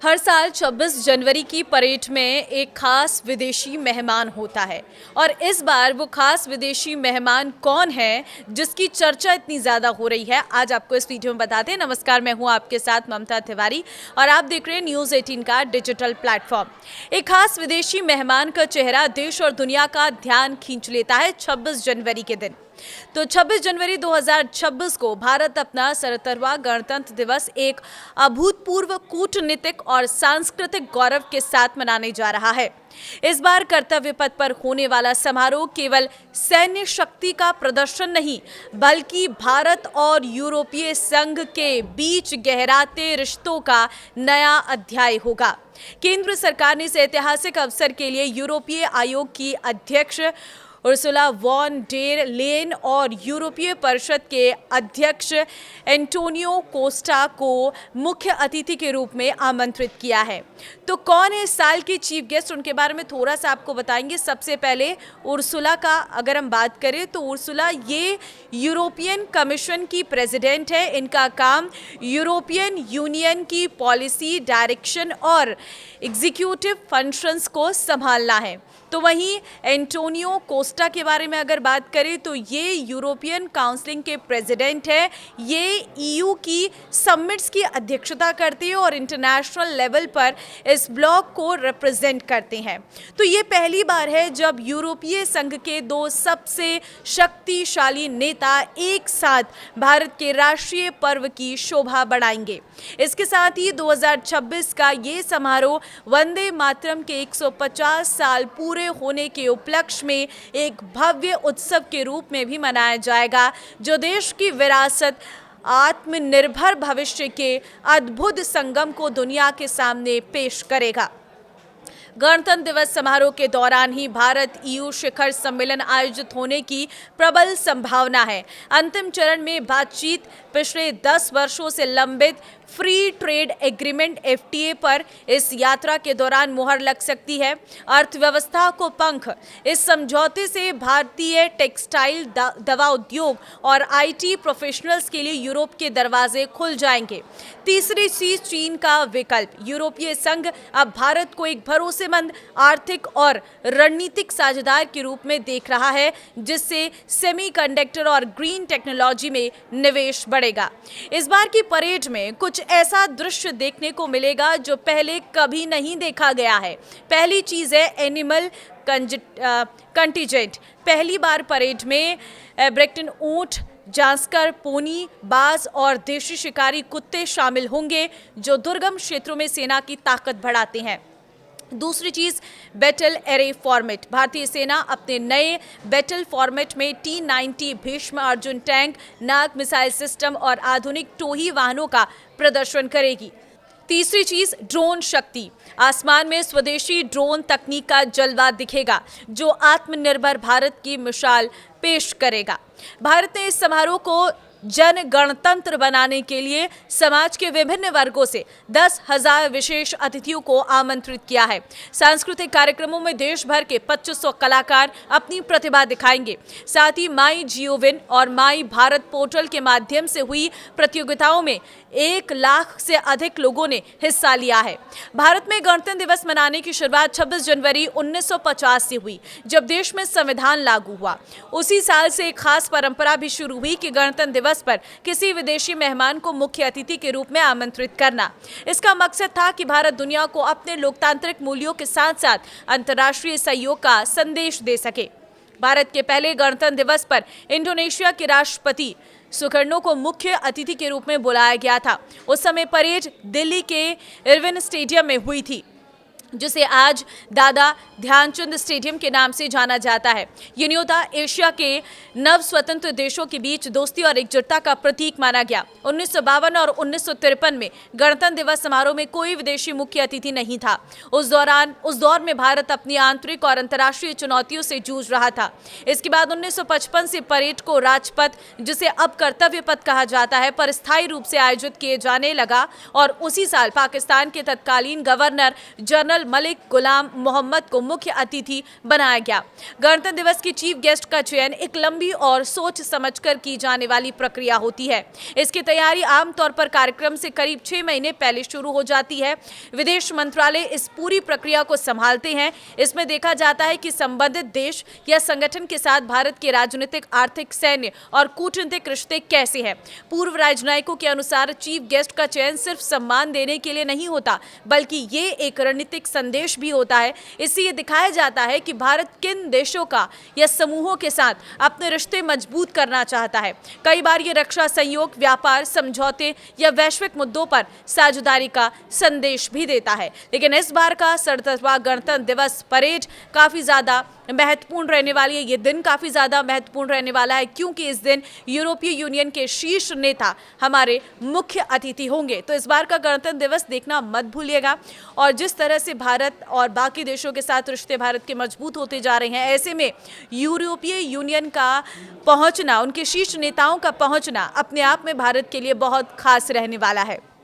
हर साल 26 जनवरी की परेड में एक खास विदेशी मेहमान होता है और इस बार वो खास विदेशी मेहमान कौन है जिसकी चर्चा इतनी ज़्यादा हो रही है, आज आपको इस वीडियो में बताते हैं। नमस्कार, मैं हूं आपके साथ ममता तिवारी और आप देख रहे हैं न्यूज़ 18 का डिजिटल प्लेटफॉर्म। एक खास विदेशी मेहमान का चेहरा देश और दुनिया का ध्यान खींच लेता है 26 जनवरी के दिन। तो 26 जनवरी 2026 को भारत अपना 77वां गणतंत्र दिवस एक अभूतपूर्व कूटनीतिक और सांस्कृतिक गौरव के साथ मनाने जा रहा है। इस बार कर्तव्य पथ पर होने वाला समारोह केवल सैन्य शक्ति का प्रदर्शन नहीं, बल्कि भारत और यूरोपीय संघ के बीच गहराते रिश्तों का नया अध्याय होगा। केंद्र सरकार ने इस ऐतिहासिक अवसर के लिए यूरोपीय आयोग की अध्यक्ष उर्सुला वॉन डेर लेन और यूरोपीय परिषद के अध्यक्ष एंटोनियो कोस्टा को मुख्य अतिथि के रूप में आमंत्रित किया है। तो कौन है इस साल के चीफ गेस्ट, उनके बारे में थोड़ा सा आपको बताएंगे। सबसे पहले उर्सुला का अगर हम बात करें तो उर्सुला ये यूरोपियन कमीशन की प्रेसिडेंट है। इनका काम यूरोपियन यूनियन की पॉलिसी, डायरेक्शन और एग्जीक्यूटिव फंक्शंस को संभालना है। तो वहीं एंटोनियो कोस्टा के बारे में अगर बात करें तो ये यूरोपियन काउंसिल के प्रेसिडेंट है। ये ईयू की समिट्स की अध्यक्षता करते हैं और इंटरनेशनल लेवल पर इस ब्लॉक को रिप्रेजेंट करते हैं। तो ये पहली बार है जब यूरोपीय संघ के दो सबसे शक्तिशाली नेता एक साथ भारत के राष्ट्रीय पर्व की शोभा बढ़ाएंगे। इसके साथ ही 2026 का ये समारोह वंदे मातरम के 150 साल पूरे होने के उपलक्ष्य में एक भव्य उत्सव के रूप में भी मनाया जाएगा, जो देश की विरासत, आत्मनिर्भर भविष्य के अद्भुत संगम को दुनिया के सामने पेश करेगा। गणतंत्र दिवस समारोह के दौरान ही भारत ईयू शिखर सम्मेलन आयोजित होने की प्रबल संभावना है। अंतिम चरण में बातचीत पिछले 10 वर्षों से लंबित फ्री ट्रेड एग्रीमेंट FTA पर इस यात्रा के दौरान मुहर लग सकती है। अर्थव्यवस्था को पंख, इस समझौते से भारतीय टेक्सटाइल, दवा उद्योग और IT प्रोफेशनल्स के लिए यूरोप के दरवाजे खुल जाएंगे। तीसरी चीज, चीन का विकल्प। यूरोपीय संघ अब भारत को एक भरोसेमंद आर्थिक और रणनीतिक साझेदार के रूप में देख रहा है, जिससे सेमीकंडक्टर और ग्रीन टेक्नोलॉजी में निवेश बढ़ेगा। इस बार की परेड में कुछ ऐसा दृश्य देखने को मिलेगा जो पहले कभी नहीं देखा गया है। पहली चीज है एनिमल कंटिजेंट। पहली बार परेड में ब्रेक्टन ऊंट, जांस्कर पोनी, बाज और देशी शिकारी कुत्ते शामिल होंगे, जो दुर्गम क्षेत्रों में सेना की ताकत बढ़ाते हैं। दूसरी चीज, बैटल एरे फॉर्मेट। भारतीय सेना अपने नए बैटल फॉर्मेट में T-90 भीष्म अर्जुन टैंक, नाग मिसाइल सिस्टम और आधुनिक टोही वाहनों का प्रदर्शन करेगी। तीसरी चीज, ड्रोन शक्ति। आसमान में स्वदेशी ड्रोन तकनीक का जलवा दिखेगा, जो आत्मनिर्भर भारत की मिसाल पेश करेगा। भारत ने इस समारोह को जन गणतंत्र बनाने के लिए समाज के विभिन्न वर्गों से 10,000 विशेष अतिथियों को आमंत्रित किया है। सांस्कृतिक कार्यक्रमों में देश भर के 2500 कलाकार अपनी प्रतिभा दिखाएंगे। साथ ही माई जियोविन और माई भारत पोर्टल के माध्यम से हुई प्रतियोगिताओं में 1 लाख से अधिक लोगों ने हिस्सा लिया है। भारत में गणतंत्र दिवस मनाने की शुरुआत 26 जनवरी 1950 से हुई, जब देश में संविधान लागू हुआ। उसी साल से एक खास परंपरा भी शुरू हुई कि गणतंत्र दिवस पर किसी विदेशी मेहमान को मुख्य अतिथि के रूप में आमंत्रित करना। इसका मकसद था कि भारत दुनिया को अपने लोकतांत्रिक मूल्यों के साथ साथ अंतर्राष्ट्रीय सहयोग का संदेश दे सके। भारत के पहले गणतंत्र दिवस पर इंडोनेशिया के राष्ट्रपति सुकर्णो को मुख्य अतिथि के रूप में बुलाया गया था। उस समय परेड दिल्ली के इरविन स्टेडियम में हुई थी, जिसे आज दादा ध्यानचंद स्टेडियम के नाम से जाना जाता है। ये न्योता एशिया के नव स्वतंत्र देशों के बीच दोस्ती और एकजुटता का प्रतीक माना गया। 1952 और 1953 में गणतंत्र दिवस समारोह में कोई विदेशी मुख्य अतिथि नहीं था। उस दौर में भारत अपनी आंतरिक और अंतर्राष्ट्रीय चुनौतियों से जूझ रहा था। इसके बाद 1955 से परेड को राजपथ, जिसे अब कर्तव्य पथ कहा जाता है, पर स्थायी रूप से आयोजित किए जाने लगा और उसी साल पाकिस्तान के तत्कालीन गवर्नर जनरल जनरल मलिक गुलाम मोहम्मद को मुख्य अतिथि बनाया गया। गणतंत्र दिवस की चीफ गेस्ट का चयन एक लंबी और सोच समझकर की जाने वाली प्रक्रिया होती है। इसकी तैयारी आमतौर पर कार्यक्रम से करीब 6 महीने पहले शुरू हो जाती है। विदेश मंत्रालय इस पूरी प्रक्रिया को संभालते हैं। इसमें देखा जाता है कि संबंधित देश या संगठन के साथ भारत के राजनीतिक, आर्थिक, सैन्य और कूटनीतिक रिश्ते कैसे हैं। पूर्व राजनयिकों के अनुसार चीफ गेस्ट का चयन सिर्फ सम्मान देने के लिए नहीं होता, बल्कि ये एक रणनीतिक संदेश भी होता है। इससे ये दिखाया जाता है कि भारत किन देशों का या समूहों के साथ अपने रिश्ते मजबूत करना चाहता है। कई बार ये रक्षा सहयोग, व्यापार समझौते या वैश्विक मुद्दों पर साझेदारी का संदेश भी देता है। लेकिन इस बार का 67वां गणतंत्र दिवस परेड काफी ज्यादा महत्वपूर्ण रहने वाली है। ये दिन काफी ज्यादा महत्वपूर्ण रहने वाला है, क्योंकि इस दिन यूरोपीय यूनियन के शीर्ष नेता हमारे मुख्य अतिथि होंगे। तो इस बार का गणतंत्र दिवस देखना मत भूलिएगा। और जिस तरह से भारत और बाकी देशों के साथ रिश्ते भारत के मजबूत होते जा रहे हैं, ऐसे में यूरोपीय यूनियन का पहुंचना, उनके शीर्ष नेताओं का पहुंचना अपने आप में भारत के लिए बहुत खास रहने वाला है।